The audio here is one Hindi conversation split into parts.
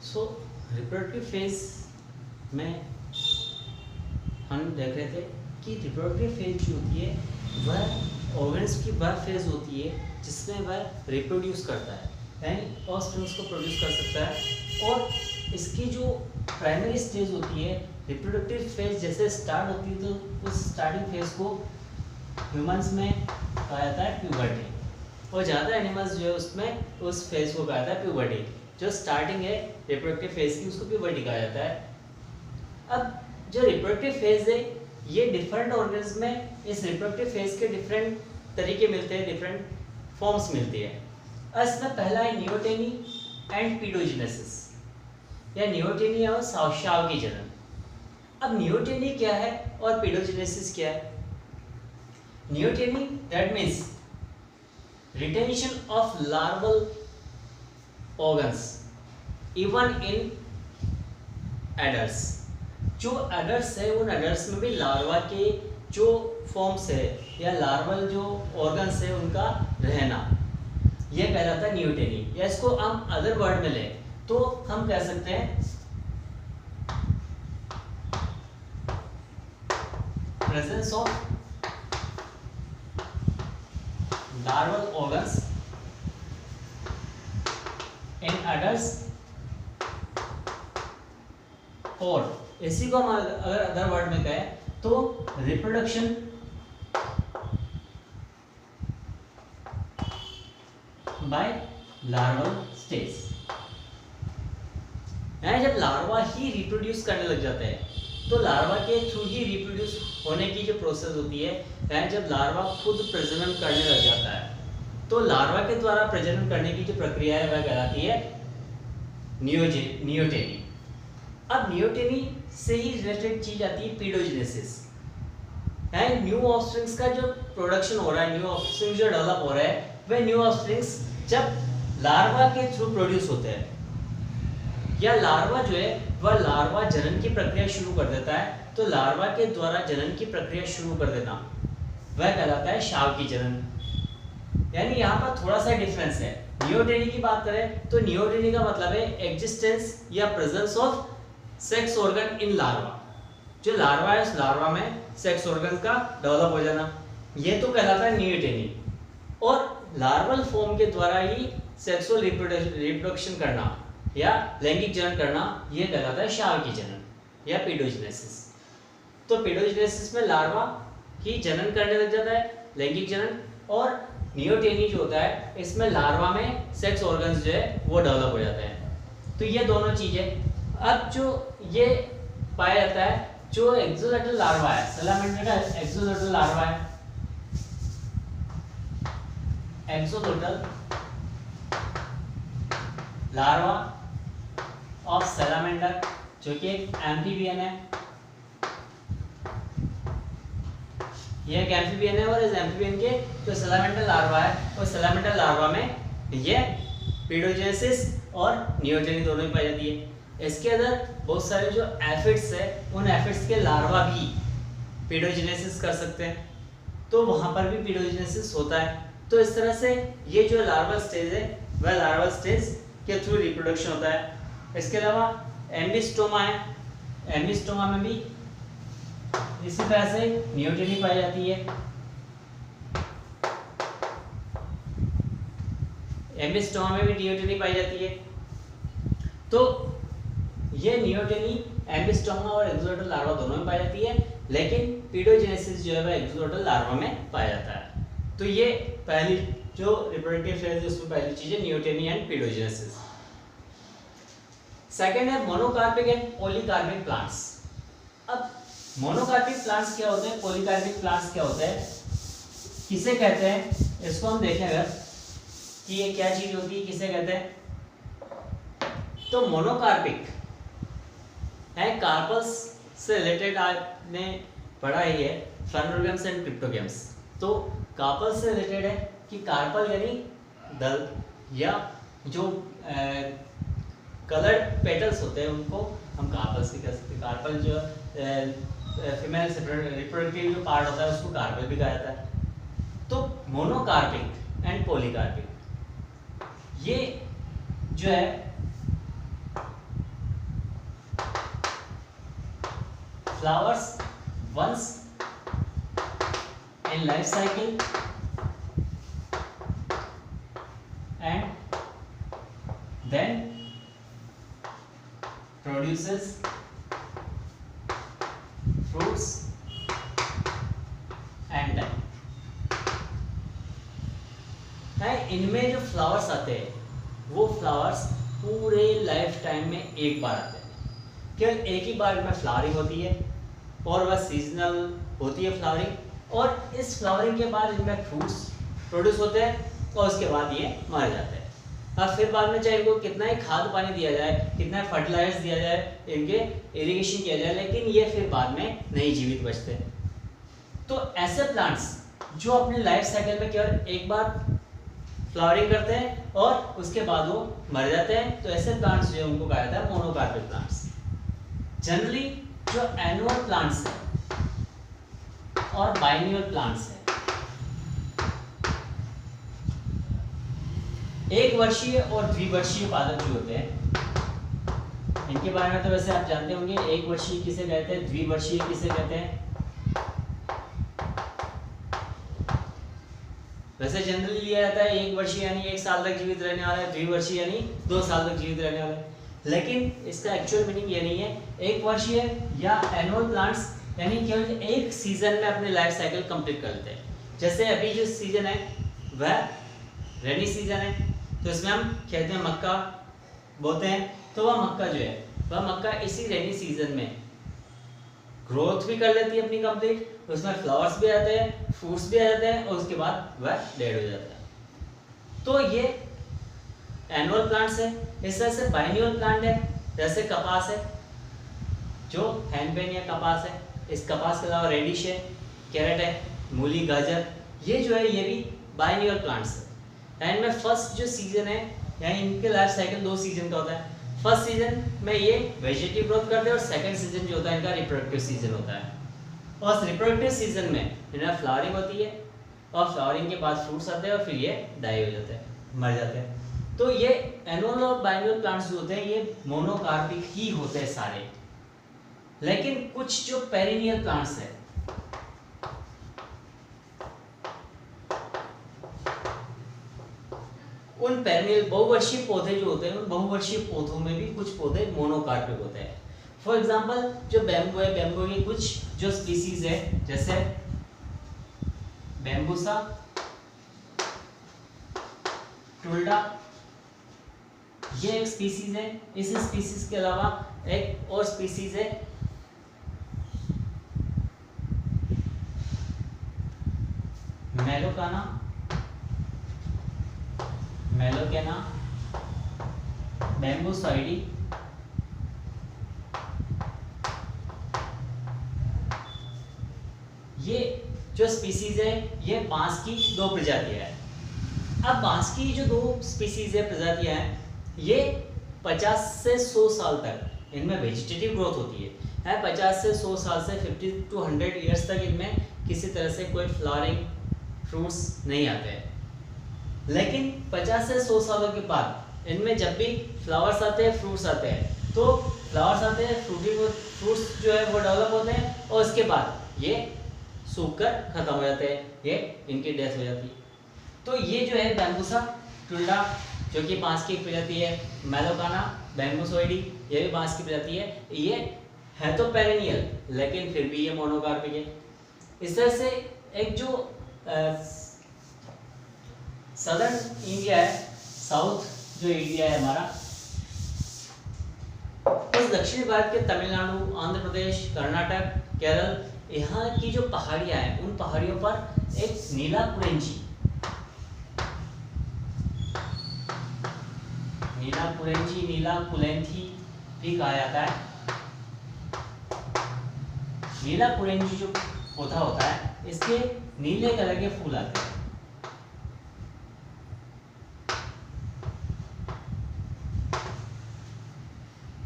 सो रिप्रोडक्टिव फेज में हम देख रहे थे कि रिप्रोडक्टिव फेज जो होती है वह ऑर्गेनिज्म की वह फेज होती है जिसमें वह रिप्रोड्यूस करता है, यानी ऑफस्प्रिंग्स को प्रोड्यूस कर सकता है। और इसकी जो प्राइमरी स्टेज होती है रिप्रोडक्टिव फेज जैसे स्टार्ट होती है तो उस स्टार्टिंग फेज को ह्यूमंस में कहा जाता है प्यूबर्टी, और ज़्यादा एनिमल्स जो है उसमें उस फेज को कहा जाता है प्यूबर्टी। जो स्टार्टिंग है रिप्रोडक्टिव फेज की उसको प्यूबर्टी कहा जाता है। अब जो रिप्रोडक्टिव फेज है ये डिफरेंट ऑर्गेनिज्म में इस रिप्रोडक्टिव फेज के डिफरेंट तरीके मिलते हैं, डिफरेंट फॉर्म्स मिलती है। इसमें पहला है नियोटेनी एंड पीडोजेनेसिस, या नियोटेनी और शाव की जनन। अब नियोटेनी क्या है और पीडोजेनेसिस क्या है? Neoteny that means retention of larval organs even in adults. जो एडल्ट्स है उन एडल्ट्स में भी लार्वा के जो फॉर्म्स है या लार्वल जो ऑर्गन्स है उनका रहना, यह कहलाता है नियोटेनी। या इसको हम अदर वर्ड में लें तो हम कह सकते हैं presence of larval organs in adults, और इसी को हम अगर अदर वर्ड में कहें तो रिप्रोडक्शन बाय लार्वल स्टेज। जब लार्वा ही रिप्रोड्यूस करने लग जाते हैं तो लार्वा के थ्रू ही रिप्रोड्यूस होने की जो प्रोसेस होती है, जब लार्वा खुद प्रजनन करने लग जाता है तो लार्वा के द्वारा प्रजनन करने की जो प्रक्रिया है वह कहलाती है नियोटेनी। अब नियोटेनी से ही रिलेटेड चीज आती है पीडोजेनेसिस। न्यू ऑफस्प्रिंग्स का जो प्रोडक्शन हो रहा है, न्यू ऑफस्प्रिंग्स जो डेवलप हो रहा है, वह न्यू ऑफस्प्रिंग्स जब लार्वा के थ्रू प्रोड्यूस होते हैं, या लार्वा जो है वह लार्वा जनन की प्रक्रिया शुरू कर देता है, तो लार्वा के द्वारा जनन की प्रक्रिया शुरू कर देना वह कहलाता है शाव की जनन। यानी यहाँ पर थोड़ा सा डिफरेंस है। नियोटेनी की बात करें तो नियोटेनी का मतलब है एग्जिस्टेंस या presence of sex organ in larva. जो लार्वा है उस लार्वा में सेक्स ऑर्गन का डेवलप हो जाना, ये तो कहलाता है नियोटेनी। और लार्वल फॉर्म के द्वारा ही सेक्सुअल रिप्रोडक्शन करना या लैंगिक जनन करना, यह कहलाता है शाव की जनन या पीडोजेनेसिस। तो पीडोजेनेसिस में लार्वा ही जनन करने लग जाता है, लैंगिक जनन, और नियोटेनी जो होता है इसमें लार्वा में सेक्स ऑर्गन्स जो है वो डेवलप हो जाते हैं। तो ये दोनों चीजें। अब जो ये पाया जाता है जो एक्सोलेटल लार्वा है, सैलामेंडर का एक्सोलेटल लार्वा है, एक्सोलेटल लार्वा ऑफ सैलामेंडर जो कि एक एम्फीबियन है, ये एक एम्फीबियन है, और इस एम्फीबियन के जो सैलामेंडर लार्वा है उस सैलामेंडर लार्वा में ये पीडोजेनेसिस और नियोटेनी दोनों ही पाई जाती है। इसके अंदर बहुत सारे जो एफिड्स है उन एफिड्स के लार्वा भी पीडोजेनेसिस कर सकते हैं, तो वहां पर भी पीडोजेनेसिस होता है। तो इस तरह से ये जो लार्वल स्टेज है वह लार्वल स्टेज के थ्रू रिप्रोडक्शन होता है। इसके अलावा एम्बिस्टोमा है, एम्बिस्टोमा में भी इसी तरह से नियोटेनी पाई जाती है। एम्बिस्टोमा में भी नियोटेनी पाई जाती है। तो ये नियोटेनी एम्बिस्टोमा और एक्सोलेटल लार्वा दोनों में पाई जाती है, लेकिन पीडोजेनेसिस जो है वह एक्सोलेटल लार्वा में पाया जाता है। तो ये पहली जो रिप्रोडक्टिव फेज है उसमें पहली चीज है नियोटेनी एंड पीडोजेनेसिस। सेकंड है मोनोकार्पिक एंड पॉलीकार्पिक प्लांट्स। अब मोनोकार्पिक प्लांट्स क्या होते हैं, पॉलीकार्पिक प्लांट्स क्या होते हैं, किसे कहते हैं, इसको हम देखें अगर कि ये क्या चीज होती है, किसे कहते हैं। तो मोनोकार्पिक है, कार्पल्स से रिलेटेड आपने पढ़ा ही है, फ्लोरोगेम्स एंड क्रिप्टोगेम्स। तो कार्पल से रिलेटेड है कि कार्पल यानी दल, या जो कलर्ड पेटल्स होते हैं उनको हम कार्पल्स भी कह सकते हैं। कार्पल जो फीमेल रिप्रोडक्टिव जो पार्ट होता है उसको कार्पल भी कहा जाता है। तो मोनोकार्पिक एंड पॉलीकार्पिक ये जो है cycle and then produces fruits and time। इनमें जो फ्लावर्स आते हैं वो फ्लावर्स पूरे लाइफ टाइम में एक बार आते हैं, केवल एक ही बार में फ्लावरिंग होती है और वह सीजनल होती है फ्लावरिंग, और इस फ्लावरिंग के बाद इनमें फ्रूट्स प्रोड्यूस होते हैं और उसके बाद ये मर जाते हैं। अब फिर बाद में चाहे इनको कितना ही खाद पानी दिया जाए, कितना ही फर्टिलाइजर्स दिया जाए, इनके इरिगेशन किया जाए, लेकिन ये फिर बाद में नहीं जीवित बचते। तो ऐसे प्लांट्स जो अपने लाइफ साइकिल में केवल एक बार फ्लावरिंग करते हैं और उसके बाद वो मर जाते हैं, तो ऐसे प्लांट्स जो उनको कहा जाता है मोनोकार्पिक प्लांट्स। जनरली जो एनुअल प्लांट्स हैं और बाइनियल प्लांट्स हैं, एक वर्षीय और द्विवर्षीय पादप जो होते हैं, इनके बारे में तो वैसे आप जानते होंगे, एक वर्षीय किसे कहते हैं, द्विवर्षीय किसे कहते हैं। वैसे जनरली लिया जाता है एक वर्षीय यानी 1 साल तक जीवित रहने वाला है, द्विवर्षीय यानी 2 साल तक जीवित रहने वाला है, लेकिन इसका एक्चुअल मीनिंग ये नहीं है। एक वर्षीय या एनुअल प्लांट्स यानी केवल एक सीजन में अपने लाइफ साइकिल कंप्लीट कर लेते हैं। जैसे अभी जो सीजन है वह रेनी सीजन है, तो इसमें हम खेत में मक्का बोते हैं, तो वह मक्का जो है वह मक्का इसी रेनी सीजन में ग्रोथ भी कर लेती है अपनी कंप्लीट, उसमें फ्लावर्स भी आते हैं, फ्रूट्स भी आ जाते हैं और उसके बाद वह डेड हो जाता है। तो ये एनुअल प्लांट्स है। इस तरह से बाइनियल प्लांट है, जैसे कपास है जो हैंडपेन या कपास है, इस कपास के अलावा रेडिश है, कैरेट है, मूली, गाजर, ये जो है ये भी बाइनियल प्लांट्स है। एंड में फर्स्ट जो सीजन है यानी इनके लाइफ साइकिल 2 सीजन का होता है। फर्स्ट सीजन में ये वेजिटेटिव ग्रोथ करते हैं और सेकंड सीजन जो होता है इनका रिप्रोडक्टिव सीजन होता है। और रिप्रोडक्टिव सीजन में इनमें फ्लावरिंग होती है और फ्लावरिंग के बाद फ्रूट्स आते हैं और फिर ये डाई हो जाते हैं, मर जाते हैं। तो ये एनुअल और बाइनियल प्लांट्स जो होते हैं ये मोनोकार्पिक ही होते हैं सारे, लेकिन कुछ जो पेरिनियल प्लांट्स हैं उन पेरिनियल बहुवर्षीय पौधे जो होते हैं उन बहुवर्षीय पौधों में भी कुछ पौधे मोनोकार्पिक होते हैं। फॉर एग्जांपल जो बैम्बू है, बैम्बू की कुछ जो स्पीसीज है जैसे बैम्बूसा, टुल्डा, ये एक स्पीसीज है। इस स्पीसीज के अलावा एक और स्पीसीज है मेलोकाना, मेलोकेना, बैम्बूसॉइडी, ये जो स्पीसीज है ये बांस की 2 प्रजातियां हैं। अब बांस की जो 2 स्पीसीज है, प्रजातियां हैं, ये 50 से 100 साल तक इनमें वेजिटेटिव ग्रोथ होती है। 50 से 100 साल से 50 to 100 ईयर्स तक इनमें किसी तरह से कोई फ्लावरिंग फ्रूट्स नहीं आते हैं, लेकिन 50 से 100 सालों के बाद इनमें जब भी फ्लावर्स आते हैं, फ्रूट्स आते हैं, तो फ्लावर्स आते हैं, फ्रूट्स जो है वो डेवलप होते हैं और उसके बाद ये सूख कर खत्म हो जाते हैं, ये इनकी डेथ हो जाती है। तो ये जो है बैम्बूसा, टुल्डा जो कि बांस की प्रजाति है, मेलोकाना, बैम्बूसॉइडी ये भी बांस की प्रजाति है, ये है तो पेरेनियल लेकिन फिर भी ये मोनोकार्पिक है। इस तरह से एक जो सदर्न इंडिया है, साउथ जो इंडिया है हमारा, उस दक्षिणी भारत के तमिलनाडु, आंध्र प्रदेश, कर्नाटक, केरल, यहाँ की जो पहाड़ियाँ हैं उन पहाड़ियों पर एक नीला कुरेंजी, नीला कुलेंथी भी कहा जाता है। नीला कुरेंजी जो पौधा होता है इसके नीले कलर के फूल आते हैं।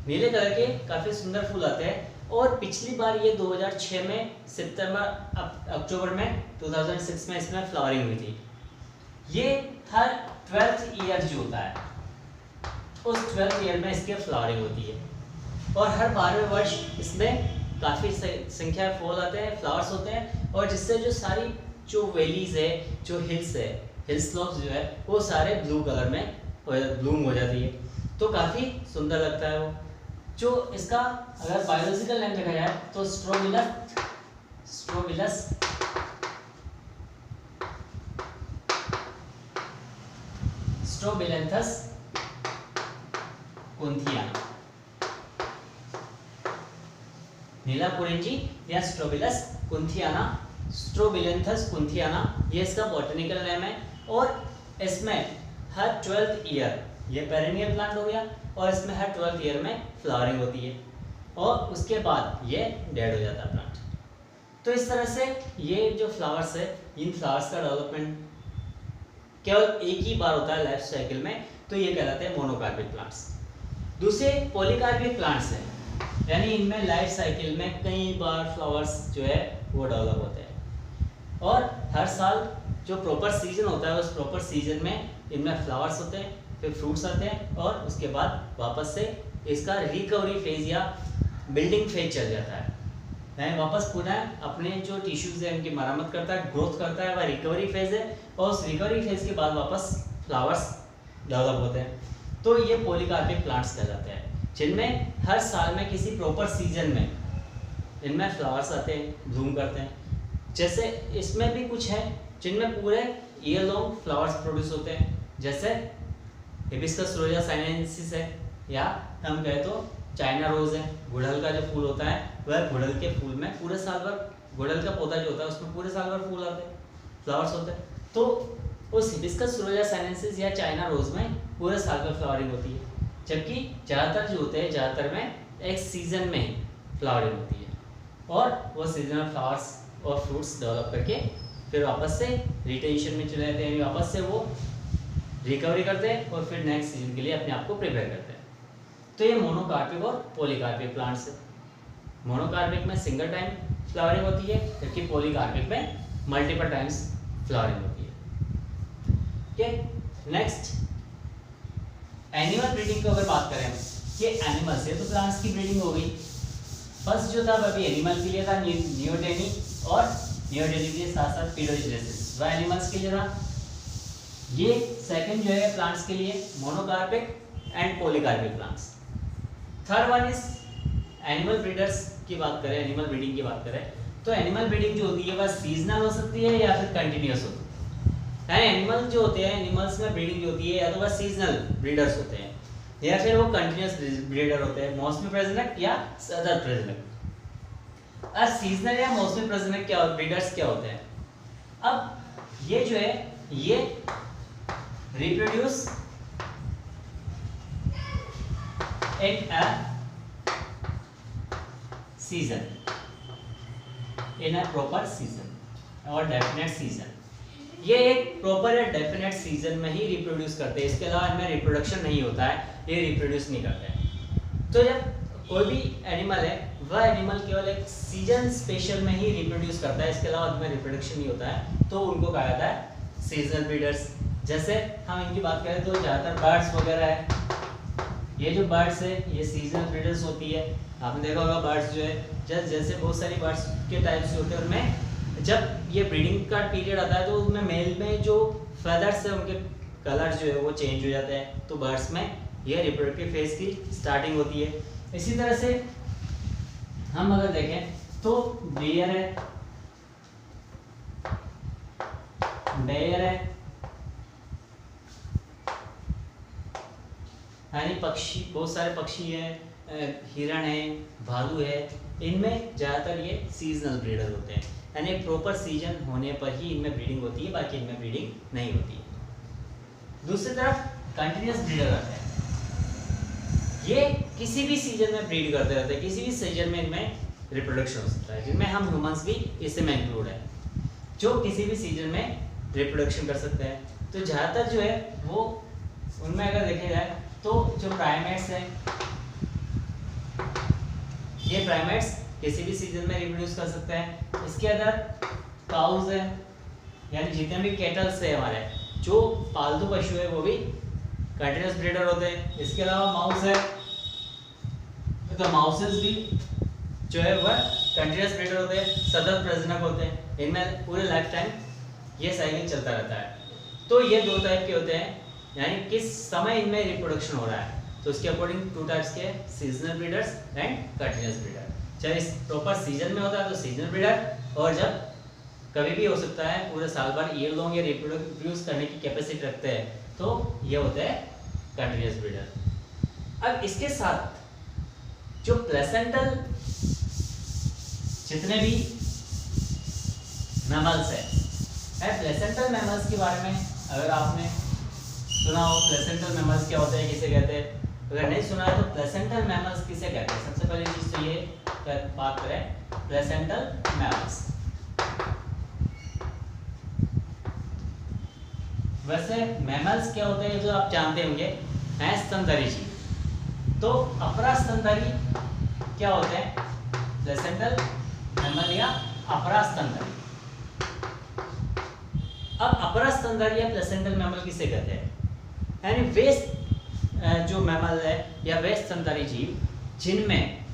नीले कलर के काफी सुंदर फूल आते हैं और पिछली बार ये 2006 में अक्टूबर में 2006 में इसमें फ्लावरिंग हुई थी। ये हर 12th ईयर जो होता है उस 12th ईयर में इसके फ्लावरिंग होती है और हर 12वें वर्ष इसमें काफ़ी संख्या फूल आते हैं, फ्लावर्स होते हैं और जिससे जो सारी जो वैलीज है, जो हिल्स है, हिल स्लोप्स जो है वो सारे ब्लू कलर में ब्लूम हो जाती है, तो काफ़ी सुंदर लगता है वो। जो इसका अगर बायोलॉजिकल नेम देखा जाए तो स्ट्रोबिलस स्ट्रोबिलेंथस कुंथियाना, नीलाकुरिंजी या स्ट्रोबिलस कुंथियाना, स्ट्रोबिलेंथस कुंथियाना, ये इसका बॉटनिकल नेम है। और इसमें हर 12th ईयर, ये पेरेनियल प्लांट हो गया, और इसमें हर 12th ईयर में फ्लावरिंग होती है और उसके बाद ये डेड हो जाता है प्लांट। तो इस तरह से ये जो फ्लावर्स है, इन फ्लावर्स का डेवलपमेंट केवल एक ही बार होता है लाइफ साइकिल में, तो ये कहलाते हैं मोनोकार्पिक प्लांट्स। दूसरे पॉलीकार्पिक प्लांट्स हैं, यानी इनमें लाइफ साइकिल में कई बार फ्लावर्स जो है वो डेवलप होते हैं और हर साल जो प्रॉपर सीजन होता है उस प्रॉपर सीजन में इनमें फ्लावर्स होते हैं, फिर फ्रूट्स आते हैं और उसके बाद वापस से इसका रिकवरी फेज या बिल्डिंग फेज चल जाता है, यानी वापस पुनः अपने जो टिश्यूज है उनकी मरम्मत करता है, ग्रोथ करता है, वह रिकवरी फेज है और उस रिकवरी फेज के बाद वापस फ्लावर्स डेवलप होते हैं। तो ये पॉलीकार्पिक प्लांट्स कहलाते हैं, जिनमें हर साल में किसी प्रॉपर सीजन में इनमें फ्लावर्स आते हैं, ब्लूम करते हैं। जैसे इसमें भी कुछ है जिनमें पूरे ईयर लॉन्ग फ्लावर्स प्रोड्यूस होते हैं, जैसे हिबिस्कस रोजा साइनेंसिस है, या हम कहें तो चाइना रोज है। गुड़हल का जो फूल होता है वह गुड़हल के फूल में पूरे साल भर, गुड़हल का पौधा जो होता है उसमें पूरे साल भर फूल आते हैं, फ्लावर्स होते हैं। तो उस हिबिस्कस रोजा साइनेंसिस या चाइना रोज में पूरे साल भर फ्लावरिंग होती है, जबकि ज़्यादातर जो होते हैं, ज़्यादातर में एक सीजन में फ्लावरिंग होती है और वो सीजनल फ्लावर्स और फ्रूट्स डेवलप करके फिर वापस से रिटेंशन में चले जाते हैं, वापस से वो रिकवरी करते हैं और फिर नेक्स्ट सीजन के लिए अपने आप को प्रिपेयर करते हैं। तो ये मोनोकार्पिक और पॉलीकार्पिक प्लांट्स है। मोनोकार्पिक में सिंगल टाइम फ्लावरिंग होती है, जबकि पॉलीकार्पिक में मल्टीपल टाइम्स फ्लावरिंग होती है। ओके, नेक्स्ट एनिमल ब्रीडिंग की अगर बात करें, ये एनिमल्स है तो प्लांट्स की ब्रीडिंग हो गई। फर्स्ट जो था अभी एनिमल के लिए था, नियोटेनी, और नियोटेनी के साथ साथ पीडोजेनेसिस वह एनिमल्स के लिए था। ये सेकंड जो है प्लांट्स के लिए monocarpic and polycarpic plants. Third one is animal breeders की बात करें, एनिमल ब्रीडिंग की बात करें तो एनिमल ब्रीडिंग जो होती है वह सीजनल हो सकती है या फिर कंटिन्यूअस होती है। एनिमल जो होते हैं, एनिमल्स में ब्रीडिंग जो होती है या तो वह सीजनल ब्रीडर्स होते हैं या फिर वो कंटिन्यूअस ब्रीडर होते हैं, मौसमी प्रजनक या सतत प्रजनक। अब सीजनल या मौसमी प्रजनक क्या ब्रीडर्स क्या होते हैं? अब ये जो है ये reproduce in a season, in a proper season और definite season। ये एक प्रॉपर या डेफिनेट सीजन में ही रिप्रोड्यूस करते हैं, इसके अलावा इनमें रिप्रोडक्शन नहीं होता है, ये रिप्रोड्यूस नहीं करते हैं। तो जब कोई भी एनिमल है वह एनिमल केवल एक सीजन स्पेशल में ही रिप्रोड्यूस करता है, इसके अलावा इनमें रिप्रोडक्शन नहीं होता है, तो उनको कहा जाता है सीजनल ब्रीडर्स। जैसे हम इनकी बात करें तो ज़्यादातर बर्ड्स वगैरह है, ये जो बर्ड्स है ये सीजनल ब्रीडर्स होती है। आपने देखा होगा बर्ड्स जो है जैसे बहुत सारी बर्ड्स के टाइप्स होते हैं, उनमें जब ये ब्रीडिंग का पीरियड आता है तो उनमें मेल में जो फेदर्स है उनके कलर जो है वो चेंज हो जाते हैं, तो बर्ड्स में ये रिप्रोडक्टिव फेज की स्टार्टिंग होती है। इसी तरह से हम अगर देखें तो बेयर है, यानी पक्षी, बहुत सारे पक्षी हैं, हिरण है, भालू है, इनमें ज़्यादातर ये सीजनल ब्रीडर होते हैं, यानी प्रॉपर सीजन होने पर ही इनमें ब्रीडिंग होती है, बाकी इनमें ब्रीडिंग नहीं होती है। दूसरी तरफ कंटिन्यूअस ब्रीडर आते हैं, ये किसी भी सीजन में ब्रीड करते रहते हैं, किसी भी सीजन में इनमें रिप्रोडक्शन हो सकता है, जिनमें हम ह्यूमंस भी इसी में इंक्लूड है, जो किसी भी सीजन में रिप्रोडक्शन कर सकते हैं। तो ज़्यादातर जो है वो उनमें अगर देखा जाए तो जो प्राइमेट्स हैं, ये प्राइमेट्स किसी भी सीजन में रिप्रोड्यूस कर सकते हैं। इसके अंदर काउज है, यानी जितने भी कैटल्स है हमारे जो पालतू पशु है वो भी कंटिन्यूअस ब्रीडर होते हैं। इसके अलावा माउस है, तो माउसेस भी जो है वह कंटिन्यूअस ब्रीडर होते हैं, सतत प्रजनक होते हैं, इनमें पूरे लाइफ टाइम ये साइकिल चलता रहता है। तो ये दो टाइप के होते हैं, यानी किस समय इनमें रिप्रोडक्शन हो रहा है। तो उसके अकॉर्डिंग टू टाइप्स के, seasonal breeders and continuous breeder. चाहे इस प्रॉपर सीजन में होता है तो सीजनल ब्रीडर, और जब कभी भी हो सकता है पूरे साल भर ईयर लॉन्ग या रिप्रोड्यूस करने की कैपेसिटी रखते हैं, तो ये होता है कंटिन्यूअस ब्रीडर। अब इसके साथ जो प्लेसेंटल जितने भी मैमल्स है, प्लेसेंटल मैमल्स के बारे में अगर आपने सुना हो, प्लेसेंटल मैमल्स क्या होते हैं, किसे कहते हैं, अगर नहीं सुना है तो प्लेसेंटल मैमल्स किसे कहते हैं। सबसे पहली चीज तो ये बात करें प्लेसेंटल मैमल्स। वैसे मैमल्स क्या होते हैं जो आप जानते होंगे, हैं स्तनधारी जीव। तो अपरा स्तनधारी क्या होते हैं, प्लेसेंटल मैमल या अपरा स्तनधारी। अब अपरा स्तनधारी या प्लेसेंटल मैमल किसे कहते हैं, यानी वे जो मैमल है या वे स्तनधारी जीव जिनमें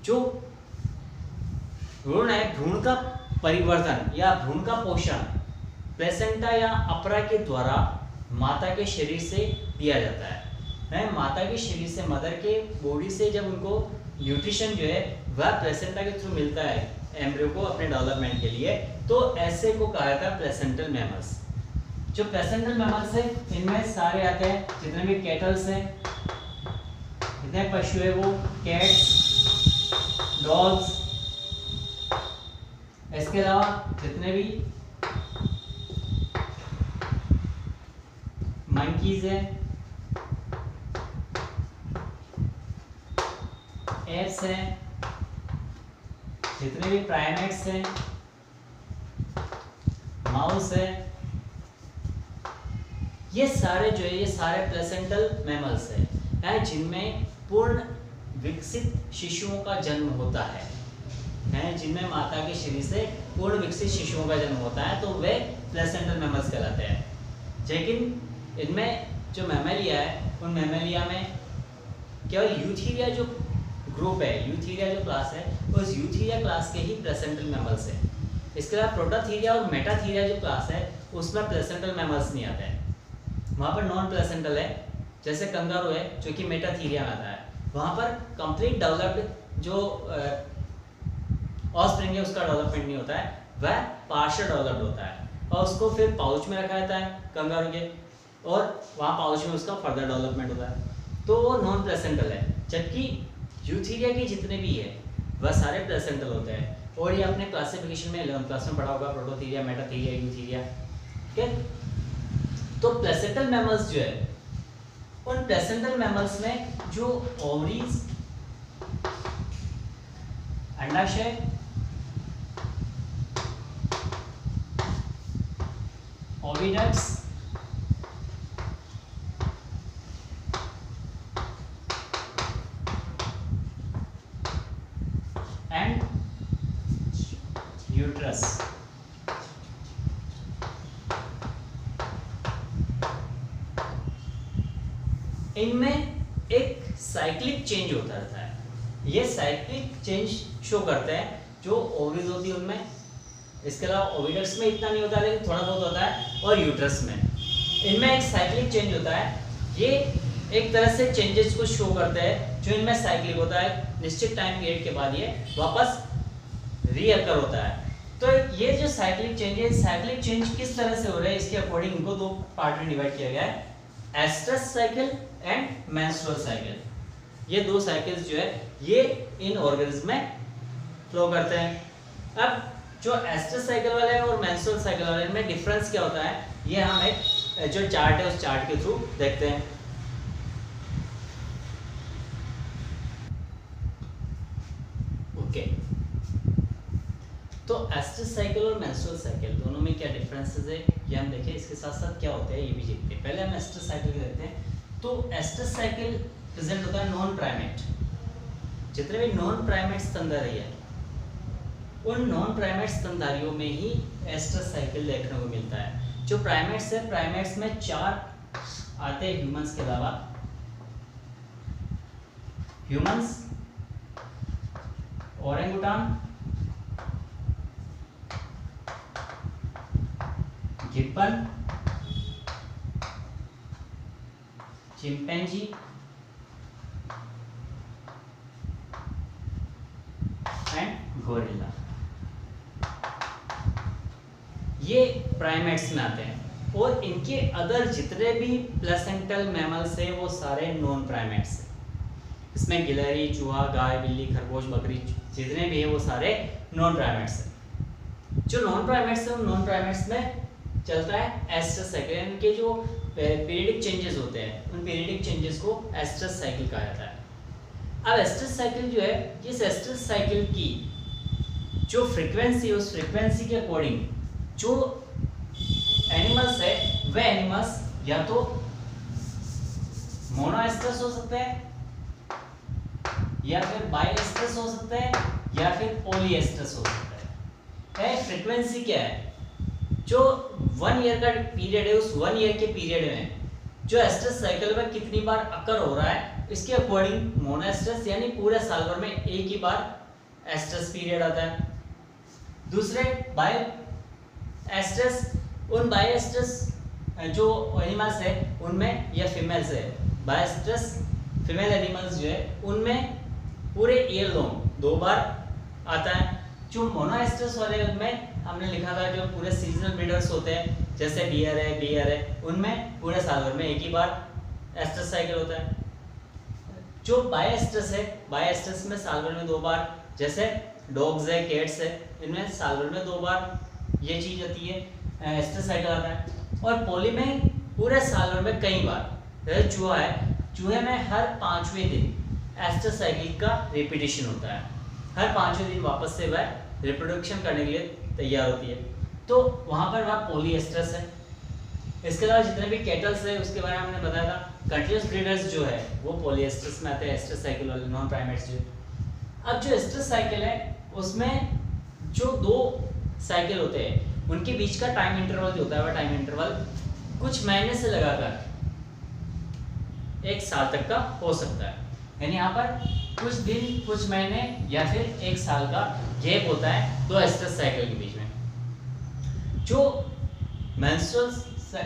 जो भ्रूण है, भ्रूण का परिवर्तन या भ्रूण का पोषण प्लेसेंटा या अपरा के द्वारा माता के शरीर से दिया जाता है। माता के शरीर से, मदर के बॉडी से जब उनको न्यूट्रिशन जो है वह प्लेसेंटा के थ्रू मिलता है एम्ब्रियो को अपने डेवलपमेंट के लिए, तो ऐसे को कहा जाता है प्लेसेंटल मैमल्स। जो प्लेसेंटल मैमल्स है इनमें सारे आते हैं, जितने भी कैटल्स हैं, जितने पशु है वो कैट्स, डॉग्स, इसके अलावा जितने भी मंकीज है, एप्स हैं, जितने भी प्राइमेट्स हैं, माउस है, ये सारे जो है ये सारे प्लेसेंटल मैमल्स हैं, जिनमें पूर्ण विकसित शिशुओं का जन्म होता है, जिनमें माता के शरीर से पूर्ण विकसित शिशुओं का जन्म होता है, तो वे प्लेसेंटल मैमल्स कहलाते हैं। लेकिन इनमें जो मैमेलिया है, उन मैमेलिया में केवल यूथीरिया जो ग्रुप है, यूथीरिया जो क्लास है, उस यूथीरिया क्लास के ही प्लेसेंटल मैमल्स हैं। इसके अलावा प्रोटाथीरिया और मेटाथीरिया जो क्लास है उसमें प्लेसेंटल मैमल्स नहीं आते हैं, वहाँ पर नॉन प्लेसेंटल है। जैसे कंगारू है जो कि मेटाथीरिया में आता है, वहाँ पर कंप्लीट डेवलप्ड जो ऑस्प्रिंग है उसका डेवलपमेंट नहीं होता है, वह पार्शियल डेवलप्ड होता है और उसको फिर पाउच में रखा जाता है कंगारू के, और वहाँ पाउच में उसका फर्दर डेवलपमेंट होता है, तो वो नॉन प्लेसेंटल है। जबकि यूथीरिया के जितने भी है वह सारे प्लेसेंटल होते हैं, और ये अपने क्लासिफिकेशन में 11th क्लास में पढ़ा होगा, प्रोटोथीरिया, मेटाथीरिया, यूथीरिया। ठीक है, तो प्लेसेंटल मैमल्स जो है, उन प्लेसेंटल मैमल्स में जो ओवरीज, अंडाशय, ओविडक्ट्स एंड यूट्रस, इनमें एक साइक्लिक चेंज होता रहता है। ये साइक्लिक चेंज शो करते हैं जो ओवरीज होती है उनमें, इसके अलावा ओविडक्ट्स में इतना नहीं होता लेकिन थोड़ा बहुत होता है, और यूट्रस में इनमें एक साइक्लिक चेंज होता है। ये एक तरह से चेंजेस को शो करते हैं जो इनमें साइक्लिक होता है, निश्चित टाइम पीरियड के बाद ये वापस रीअकर होता है। तो ये जो साइक्लिक चेंज किस तरह से हो रहा है, इसके अकॉर्डिंग इनको दो पार्ट में डिवाइड किया गया है, oestrus cycle and menstrual cycle. ये दो साइकिल्स जो है ये इन ऑर्गेनिज्म में फ्लो करते हैं। अब जो एस्ट्रस साइकिल वाले हैं और मेंस्ट्रुअल साइकिल वाले में डिफरेंस क्या होता है, ये हम एक जो चार्ट है उस चार्ट के थ्रू देखते हैं। ओके, तो एस्ट्रस साइकिल और मेंस्ट्रुअल साइकिल दोनों में क्या डिफरेंसेस है ये हम देखें, इसके साथ साथ क्या होता है ये भी देखते हैं। पहले हम एस्ट्रस साइकिल को देखते हैं। तो एस्ट्रस साइकिल प्रेजेंट होता है नॉन प्राइमेट, जितने भी नॉन प्राइमेट स्तनधारी है उन नॉन प्राइमेट स्तनधारियों में ही एस्ट्रस साइकिल देखने को मिलता है। जो प्राइमेट्स है, प्राइमेट्स में 4 आते हैं ह्यूमंस के अलावा, ह्यूमंस, ओरेंगुटान, हिप्पन, चिंपैंजी एंड गोरिल्ला, ये प्राइमेट्स में आते हैं। और इनके अदर जितने भी प्लेसेंटल मैमल्स हैं वो सारे नॉन प्राइमेट्स हैं। इसमें गिलहरी, चूहा, गाय, बिल्ली, खरगोश, बकरी जितने भी हैं वो सारे नॉन प्राइमेट्स हैं। जो नॉन प्राइमेट्स हैं उन नॉन प्राइमेट्स में चलता है एस्ट्रस साइकिल। इनके जो पीरियडिक चेंजेस होते हैं उन पीरियडिक चेंजेस को एस्ट्रस साइकिल कहा जाता है। अब एस्ट्रस साइकिल जो है, इस एस्ट्रस साइकिल की जो फ्रीक्वेंसी, उस फ्रीक्वेंसी के अकॉर्डिंग जो एनिमल्स है वह एनिमल्स या तो मोनोएस्ट्रस हो सकते हैं, या फिर बाइएस्ट्रस हो सकते हैं, या फिर पॉलीएस्ट्रस हो सकते हैं। फ्रीक्वेंसी क्या है? जो 1 ईयर का पीरियड है, उस 1 ईयर के पीरियड में जो एस्ट्रस साइकिल में कितनी बार अकर हो रहा है, इसके अकॉर्डिंग मोनोएस्ट्रस यानी पूरे साल भर में एक ही बार एस्ट्रस पीरियड आता है। दूसरे बाइएस्ट्रस, उन बाइएस्ट्रस जो एनिमल्स है उनमें, या फीमेल्स है, बाइएस्ट्रस फीमेल एनिमल्स जो है उनमें पूरे ईयर लॉन्ग 2 बार आता है। जो मोनोएस्ट्रस वाले उनमें हमने लिखा था जो पूरे सीजनल ब्रीडर्स होते हैं, जैसे डियर है, बियर है, उनमें पूरे साल भर में एक ही बार एस्ट्रस साइकिल होता है। जो बाइएस्ट्रस है, बाइएस्ट्रस में साल भर में 2 बार, जैसे डॉग्स है, कैट्स है, इनमें साल भर में 2 बार ये चीज आती है, एस्ट्रस साइकिल आता है। और पॉली में पूरे साल भर में कई बार, जैसे चूहा है, चूहे में हर 5वें दिन एस्ट्रस साइकिल का रिपीटिशन होता है। हर 5वें दिन वापस से वह रिप्रोडक्शन करने के लिए तैयार होती है, तो वहाँ पर वह पॉलीएस्ट्रस है। इसके अलावा जितने भी कैटल्स है उसके बारे में हमने बताया था, कंटीन्यूअस ब्रीडर्स जो है वो पॉलीएस्ट्रस में आते हैं, एस्ट्रस साइकिल वाले नॉन प्राइमेट्स जो। अब जो एस्ट्रस साइकिल है उसमें जो 2 साइकिल होते हैं उनके बीच का टाइम इंटरवल जो होता है, वह टाइम इंटरवल कुछ महीने से लगाकर 1 साल तक का हो सकता है। यानी यहाँ पर कुछ दिन, कुछ महीने या फिर 1 साल का गैप होता है 2 एस्ट्रस साइकिल के बीच में। जो मेंस्ट्रुअल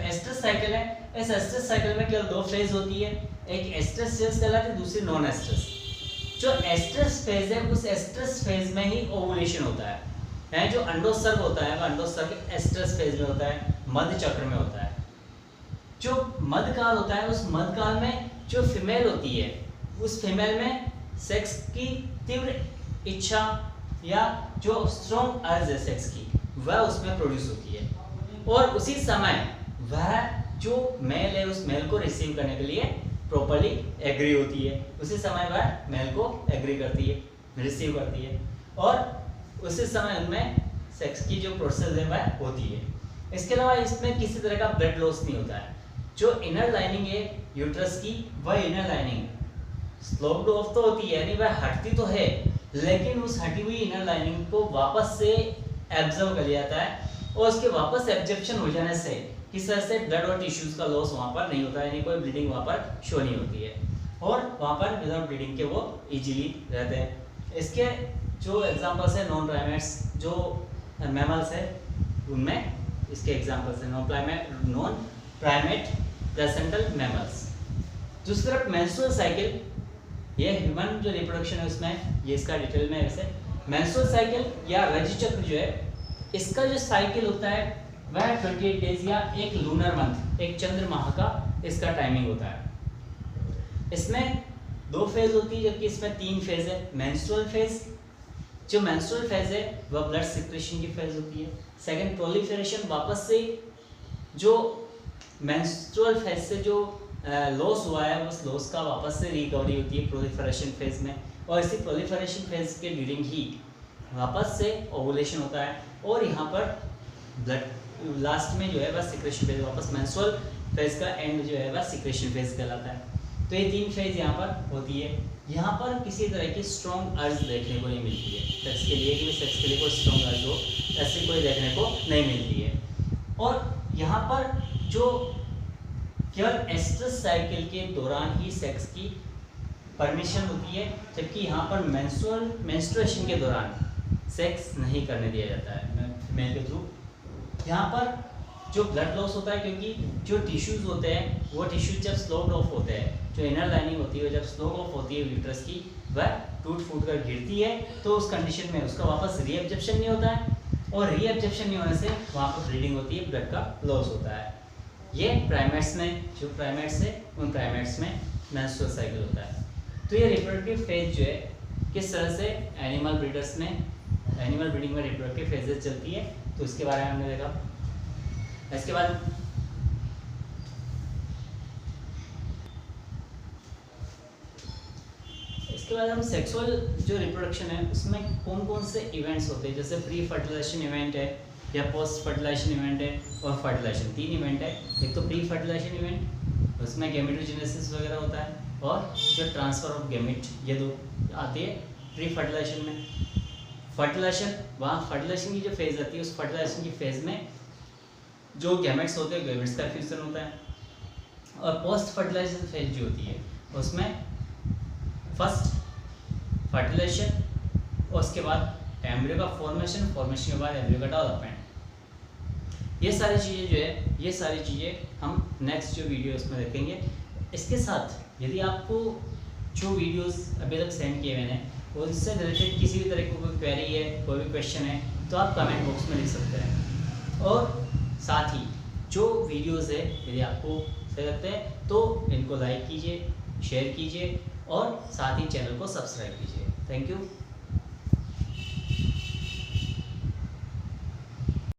एस्ट्रस साइकिल है, इस एस्ट्रस साइकिल में केवल 2 फेज होती है, एक एस्ट्रस फेज कहलाती है, दूसरी नॉन एस्ट्रस। जो एस्ट्रस फेज है उस एस्ट्रस फेज में ही ओवुलेशन होता है। जो अंडोत्सर्ग होता है वह अंडोत्सर्ग एस्ट्रस फेज में होता है, मध्य चक्र में होता है। जो मध्यकाल होता है उस मध्यकाल में जो फीमेल होती है उस फीमेल में सेक्स की तीव्र इच्छा या जो स्ट्रॉन्ग अर्ज है सेक्स की वह उसमें प्रोड्यूस होती है, और उसी समय वह जो मेल है उस मेल को रिसीव करने के लिए प्रॉपर्ली एग्री होती है। उसी समय वह मेल को एग्री करती है, रिसीव करती है, और उसी समय उनमें सेक्स की जो प्रोसेस है वह होती है। इसके अलावा इसमें किसी तरह का ब्लड लॉस नहीं होता है। जो इनर लाइनिंग है यूट्रस की, वह इनर लाइनिंग स्लोप्ड ऑफ तो होती है, यानी वह हटती तो है, लेकिन उस हटी हुई इनर लाइनिंग को वापस से एब्जॉर्ब कर लिया जाता है, और उसके वापस एब्जॉर्प्शन हो जाने से किस तरह से ब्लड और टिश्यूज का लॉस वहाँ पर नहीं होता है, यानी कोई ब्लीडिंग वहाँ पर शो नहीं होती है, और वहाँ पर विदाउट ब्लीडिंग के वो इजीली रहते हैं। इसके जो एग्जांपल्स है नॉन प्राइमेट्स जो मैमल्स है उनमें इसके एग्जांपल्स है नॉन प्राइमेट प्लेसेंटल मैमल्स। दूसरी तरफ मेंस्ट्रुअल साइकिल, ये ह्यूमन जो रिप्रोडक्शन है उसमें ये इसका डिटेल में वैसे मेंस्ट्रुअल साइकिल या रज चक्र जो है, इसका जो साइकिल होता है वह 28 डेज या एक लूनर मंथ, एक चंद्र माह का इसका टाइमिंग होता है। इसमें 2 फेज होती है, जबकि इसमें 3 फेज है। मेंस्ट्रुअल फेज, जो मेंस्ट्रुअल फेज है वह ब्लड सिक्रेशन की फेज होती है। सेकंड प्रोलिफरेशन, वापस से जो मेंस्ट्रुअल फेज से जो लॉस हुआ है उस लॉस का वापस से रिकवरी होती है प्रोलिफरेशन फेज में, और इसी प्रोलिफरेशन फेज के ड्यूरिंग ही वापस से ओवुलेशन होता है, और यहाँ पर ब्लड लास्ट में जो है वह सिक्रेशन फेज, वापस मेंस्ट्रुअल फेज का एंड जो है वह सिक्रेशन फेज कहलाता है। तो ये 3 फेज यहाँ पर होती है। यहाँ पर किसी तरह की स्ट्रॉन्ग अर्ज देखने को नहीं मिलती है सेक्स के लिए, कि सेक्स के लिए कोई स्ट्रॉन्ग अर्ज हो ऐसी कोई देखने को नहीं मिलती है। और यहाँ पर जो केवल एस्ट्रस साइकिल के दौरान ही सेक्स की परमिशन होती है, जबकि यहाँ पर मेंस्ट्रुएशन के दौरान सेक्स नहीं करने दिया जाता है फीमेल के थ्रू। यहाँ पर जो ब्लड लॉस होता है, क्योंकि जो टिश्यूज होते हैं वो टिश्यूज जब स्लो ऑफ होते हैं, जो इनर लाइनिंग होती है जब स्लो ऑफ होती है यूट्रस की, वह टूट फूट कर गिरती है, तो उस कंडीशन में उसका वापस रीएब्जॉर्प्शन नहीं होता है, और रीएब्जॉर्प्शन नहीं होने से वहाँ पर ब्लीडिंग होती है, ब्लड का लॉस होता है। ये प्राइमेट्स में, जो प्राइमेट्स है उन प्राइमेट्स में मेंस्ट्रुअल साइकिल होता है। तो ये रिप्रोडक्टिव फेज जो है किस तरह से एनिमल ब्रीडर्स में, एनिमल ब्रीडिंग में रिप्रोडक्टिव फेजेस चलती है, तो इसके बारे में हमने देखा। इसके बाद हम सेक्सुअल जो रिप्रोडक्शन है उसमें कौन कौन से इवेंट्स होते हैं, जैसे प्री फर्टिलाइजेशन इवेंट है या पोस्ट फर्टिलाइजेशन इवेंट है और फर्टिलाइजेशन, 3 इवेंट है। एक तो प्री फर्टिलाइजेशन इवेंट, उसमें गैमेटोजेनेसिस वगैरह होता है, और जो ट्रांसफर ऑफ गैमेट, ये 2 आती है प्री फर्टिलाइजेशन में। फर्टिलाइजेशन, वहाँ फर्टिलाइजेशन की जो फेज़ आती है, उस फर्टिलाइजेशन की फेज़ में जो गैमेट्स होते हैं गैमेट्स का फ्यूजन होता है, और पोस्ट फर्टिलाइजेशन फेज जो होती है उसमें फर्स्ट फर्टिलाइजेशन और उसके बाद एम्ब्रियो का फॉर्मेशन, फॉर्मेशन के बाद एम्ब्रियो का डेवलपमेंट। ये सारी चीज़ें जो है, ये सारी चीज़ें हम नेक्स्ट जो वीडियो उसमें देखेंगे। इसके साथ यदि आपको जो वीडियोस अभी तक सेंड किए मैंने उससे रिलेटेड किसी भी तरह की कोई क्वेरी है, कोई भी क्वेश्चन है, तो आप कमेंट बॉक्स में लिख सकते हैं। और साथ ही जो वीडियोस है यदि आपको सही लगते हैं तो इनको लाइक कीजिए, शेयर कीजिए और साथ ही चैनल को सब्सक्राइब कीजिए। Thank you.